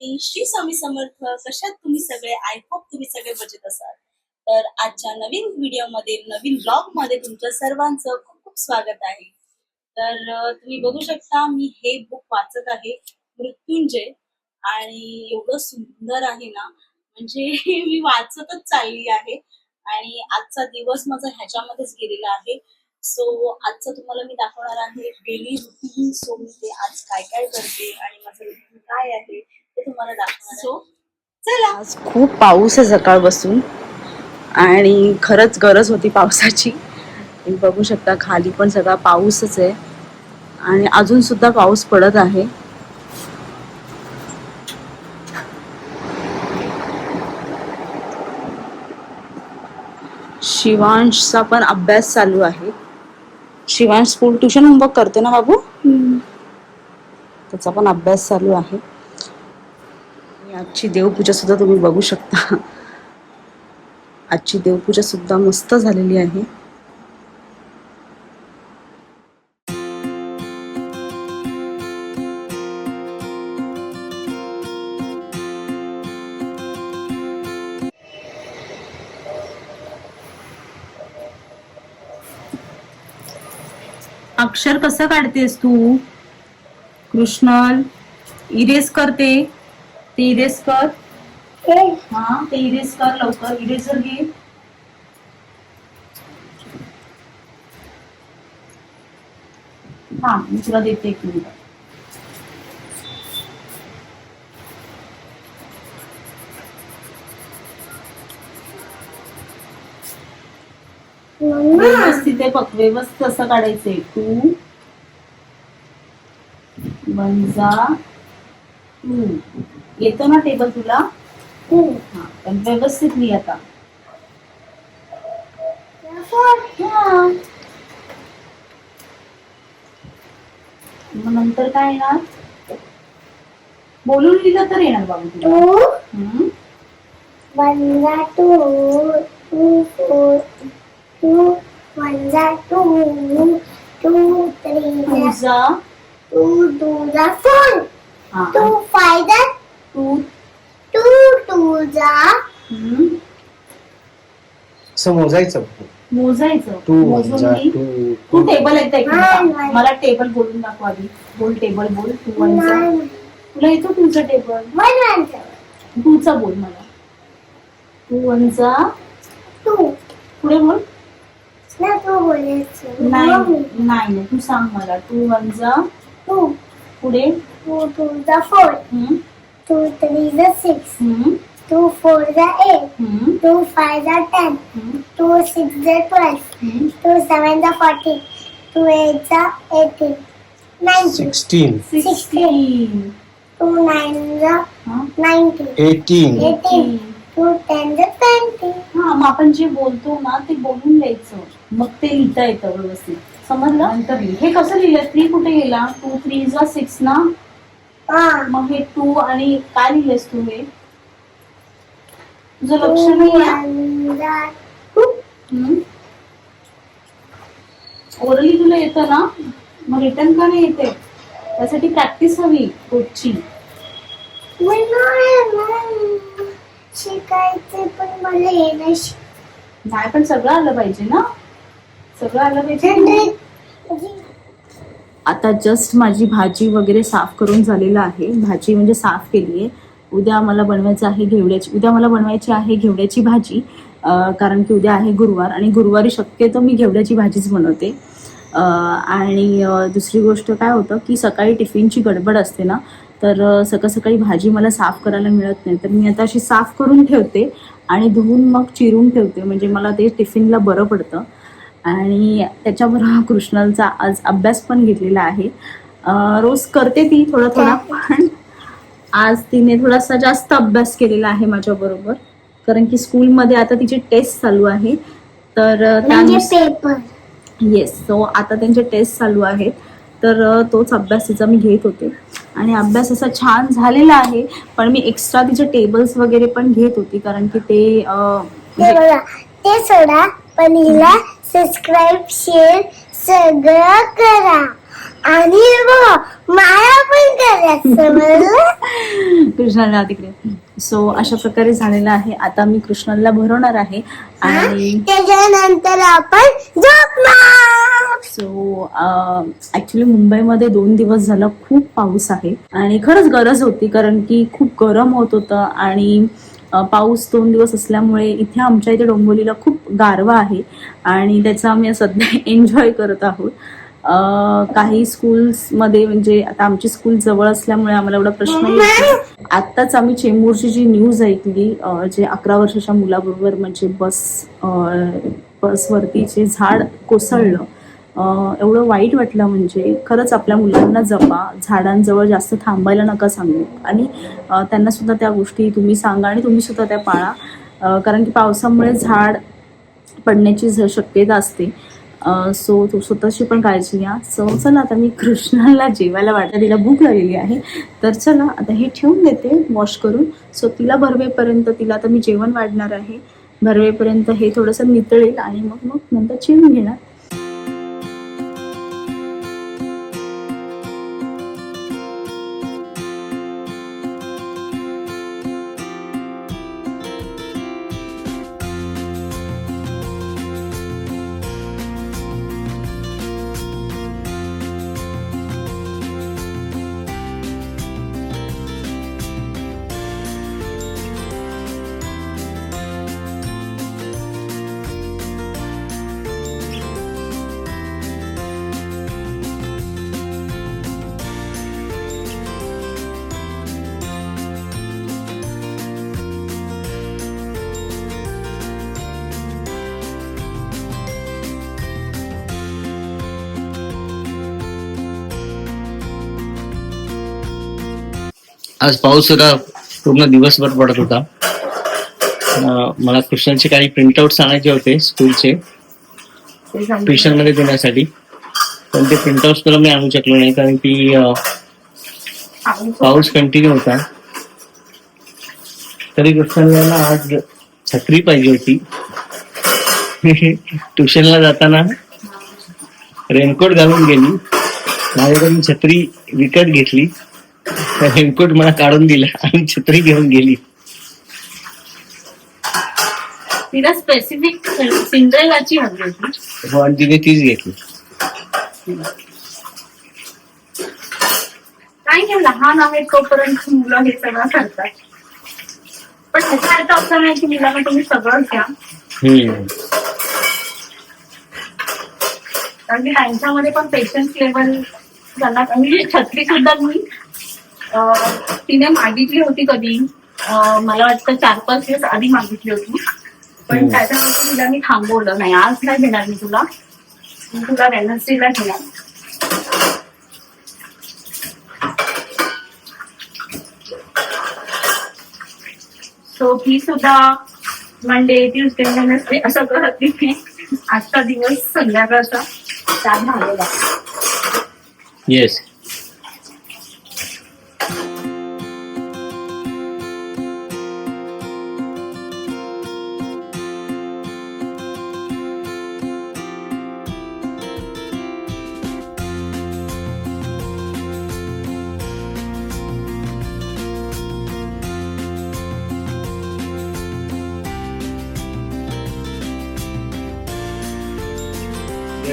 श्री स्वामी समर्थ. कशात तुम्ही सगळे? आय होप तुम्ही सगळे मजेत असाल. तर आजच्या नवीन व्हिडिओमध्ये, नवीन ब्लॉग मध्ये तुमच्या सर्वांचं खूप खूप स्वागत आहे. तर तुम्ही बघू शकता, मी हे बुक वाचत आहे, मृत्युंजय. आणि एवढं सुंदर आहे ना, म्हणजे मी वाचतच चालली आहे. आणि आजचा दिवस माझा ह्याच्यामध्येच गेलेला आहे. सो आजचं तुम्हाला मी दाखवणार आहे डेली रुटीन. सो मी ते आज काय काय करते आणि माझं रुटीन काय आहे ते तुम्हाला दाखवणार. सो चला. आज खूप पाऊस आहे सकाळपासून आणि खरंच गरज होती पावसाची. तुम्ही बघू शकता खाली पण सगळा पाऊसच आहे आणि अजून सुद्धा पाऊस पडत आहे. शिवांशचा पण अभ्यास चालू आहे. शिवांश स्कूल ट्युशन होमवर्क करते ना बाबू? त्याचा पण अभ्यास चालू आहे. आजची देवपूजा सुद्धा तुम्ही बघू शकता. आजची देवपूजा सुद्धा मस्त झालेली आहे. अक्षर कसं काढतेस तू? कृष्णल इरेज करते. ते इरेज कर. हा ते इरेज कर लवकर. इरेजर घे. हा मी तुला देते एक मिनिट. व्यवस्थित आहे बघ. व्यवस्थित असं काढायचंय. 2 1 जा 2. येतो ना टेबल तुला? हा पण व्यवस्थित लिही आता. मग नंतर काय येणार? बोलून लिहिलं तर येणार बाबू तुला. 1 जा 2 2 4 2 1 जा 2 2 3 जा 2 2 जा 4 2 5 जा 2 2 जा मोजायचं. तू टेबल येतं. मला टेबल बोलून दाखव आधी. बोल टेबल बोल. 2 1 जा. तुला येतो तुझं टेबल? 1 2चा बोल मला. 2 1 जा 2. पुढे बोल. नाही तू सांग मला. 2 1 जा 2. पुढे. 2 2 जा 4 2 3 जा 6 2 4 जा 8 2 5 जा 10 2 6 जा 12 2 7 जा 14 2 8 जा 18 19 16 2 9 जा 19 18 18 2 10 जा 20. हा मग आपण जे बोलतो ना ते बोलून द्यायचं. मग ते लिहिता येतं व्यवस्थित. समजलं? नंतर हे कसं लिहिलं? 3 कुठे गेला? 2 3 जा 6 ना. मग हे 2 आणि काय लिहिलेस तू? हे तुझं लक्ष नाही. ओरली तुला येतं ना, मग रिटर्न का नाही येते? त्यासाठी प्रॅक्टिस हवी रोजची. शिकायचे पण मला हे नाही पण सगळं आलं पाहिजे ना. सगळं आलं पाहिजे. आता जस्ट माझी भाजी वगैरे साफ करून झालेलं आहे. भाजी म्हणजे साफ केली आहे. उद्या मला बनवायची आहे घेवड्याची भाजी. कारण की उद्या आहे गुरुवार आणि गुरुवारी शक्यतो मी घेवड्याची भाजीच बनवते. आणि दुसरी गोष्ट काय होतं की सकाळी टिफिनची गडबड असते ना, तर सकाळी भाजी मला साफ करायला मिळत नाही. तर मी आता अशी साफ करून ठेवते आणि धुवून मग चिरून ठेवते, म्हणजे मला ते टिफिनला बरं पडतं. आणि त्याच्याबरोबर कृष्णलचा आज अभ्यास पण घेतलेला आहे. रोज करते ती थोडा पण आज तिने थोडासा जास्त अभ्यास केलेला आहे माझ्याबरोबर, कारण की स्कूलमध्ये आता तिची टेस्ट चालू आहे. तर येस, सो आता त्यांचे टेस्ट चालू आहेत. तर तोच अभ्यास तिचा मी घेत होते आणि अभ्यास असा छान झालेला आहे. पण मी एक्स्ट्रा तिचे टेबल्स वगैरे पण घेत होती, कारण की ते सोडा पण हिला सबस्क्राईब शेअर सगळं करा. आणि माया पण करायचं मला. कृष्णाला तिकडे. सो अशा प्रकारे झालेलं आहे. आता मी कृष्णाला भरवणार आहे आणि त्याच्यानंतर आपण झोपणार. सो ऍक्च्युली मुंबईमध्ये 2 दिवस झाला खूप पाऊस आहे आणि खरंच गरज होती, कारण की खूप गरम होत होतं आणि पाऊस 2 दिवस असल्यामुळे इथे आमच्या इथे डोंबिवलीला खूप गारवा आहे आणि त्याचा आम्ही सध्या एन्जॉय करत आहोत. काही स्कूल्समध्ये म्हणजे आता आमची स्कूल जवळ असल्यामुळे आम्हाला एवढा प्रश्न येत नाही. आत्ताच आम्ही चेंबूरची जी न्यूज ऐकली, जे 11 वर्षाच्या मुलाबरोबर म्हणजे बसवरती जे झाड कोसळलं, एवढं वाईट वाटलं. म्हणजे खरंच आपल्या मुलांना जपा, झाडांजवळ जास्त थांबायला नका सांगू आणि त्यांना सुद्धा त्या गोष्टी तुम्ही सांगा आणि तुम्ही सुद्धा त्या पाळा, कारण की पावसामुळे झाड पडण्याची शक्यता असते. सो तू स्वतःची पण काळजी घ्या. सो चला आता मी कृष्णाला जेवायला वाटतं, तिला भूक लागलेली आहे, तर चला आता हे ठेवून देते वॉश करून. सो तिला भरवेपर्यंत तिला आता मी जेवण वाढणार आहे. भरवेपर्यंत हे थोडंसं नितळेल आणि मग नंतर चिरून घेणार. आज पाऊस होता, पूर्ण दिवसभर पडत होता. मला कृष्णाचे काही प्रिंटआउट्स आणायचे होते स्कूलचे, ट्युशन मध्ये देण्यासाठी, पण ते प्रिंटआउट्स तुला मी आणू शकलो नाही कारण की पाऊस कंटिन्यू होता. तरी कृष्णाला आज छत्री पाहिजे होती. ट्युशनला जाताना रेनकोट घालून गेली, माझ्याकडून छत्री विकत घेतली, रेनकोट मला काढून दिला आणि छत्री घेऊन गेली. तिला स्पेसिफिक सिंड्रेलाची हवी होती आणि तिने तीच घेतली. काय नाही, लहान आहेत तोपर्यंत मुलं हे सगळं करतात, पण त्याचा अर्थ असा नाही की मुलांना तुम्ही सगळं घ्या, कारण की त्यांच्यामध्ये पण पेशन्स लेवल झाला. म्हणजे छत्री सुद्धा मी तिने मागितली होती कधी, मला वाटतं 4-5 दिवस आधी मागितली होती, पण त्याच्यावरती तिला मी थांबवलं. नाही, आज नाही घेणार मी तुला वेडनेसडेला घेणार. सो ही सुद्धा मंडे, ट्युजडे, वेडनेसडे असं करत मी. आजचा दिवस संध्याकाळचा त्यात झालेला. येस.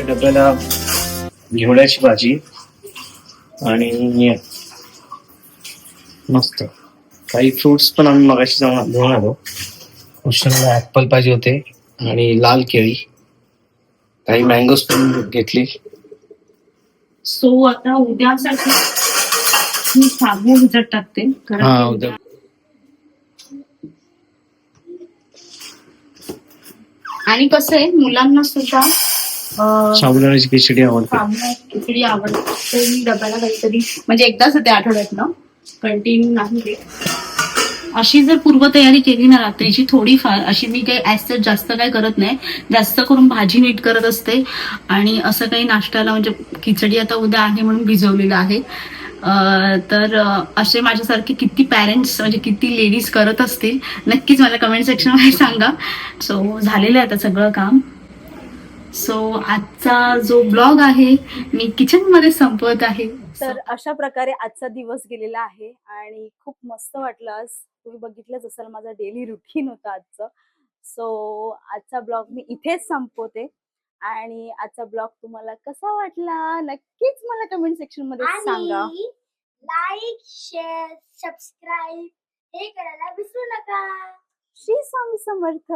डब्याला घेवड्याची भाजी आणि मस्त काही फ्रुट्स पण आम्ही मगाशी जाऊन घेऊन आलो. कृष्णाला ऍपल पाहिजे होते आणि लाल केळी, काही मँगोज पण घेतली. सो आता उद्यासाठी मी साबू भिजत टाकते. हा, उद्या आणि कसं आहे, मुलांना सुद्धा साबुदाण्याची खिचडी आवडते. खिचडी आवडते. मी डब्याला काहीतरी म्हणजे एकदाच होते आठवड्यात ना, कंटिन्यू नाही ते. अशी जर पूर्वतयारी केली ना रात्रीची थोडीफार, अशी मी काही ऍज जास्त काय करत नाही, जास्त करून भाजी नीट करत असते आणि असं काही नाश्त्याला म्हणजे खिचडी आता उद्या आहे म्हणून भिजवलेलं आहे. तर असे माझ्यासारखे किती पॅरेंट्स म्हणजे किती लेडीज करत असतील नक्कीच मला कमेंट सेक्शनमध्ये सांगा. सो झालेलं आहे आता सगळं काम. सो आजचा जो ब्लॉग आहे मी किचन मध्ये संपवत आहे. तर अशा प्रकारे आजचा दिवस गेलेला आहे आणि खूप मस्त वाटलं. आज तुम्ही बघितलंच असेल माझं डेली रुटीन होतं आजचं. सो आजचा ब्लॉग मी इथेच संपवते आणि आजचा ब्लॉग तुम्हाला कसा वाटला नक्कीच मला कमेंट सेक्शन मध्ये सांगा. आणि लाईक शेअर सबस्क्राईब हे करायला विसरू नका. श्री स्वामी समर्थ.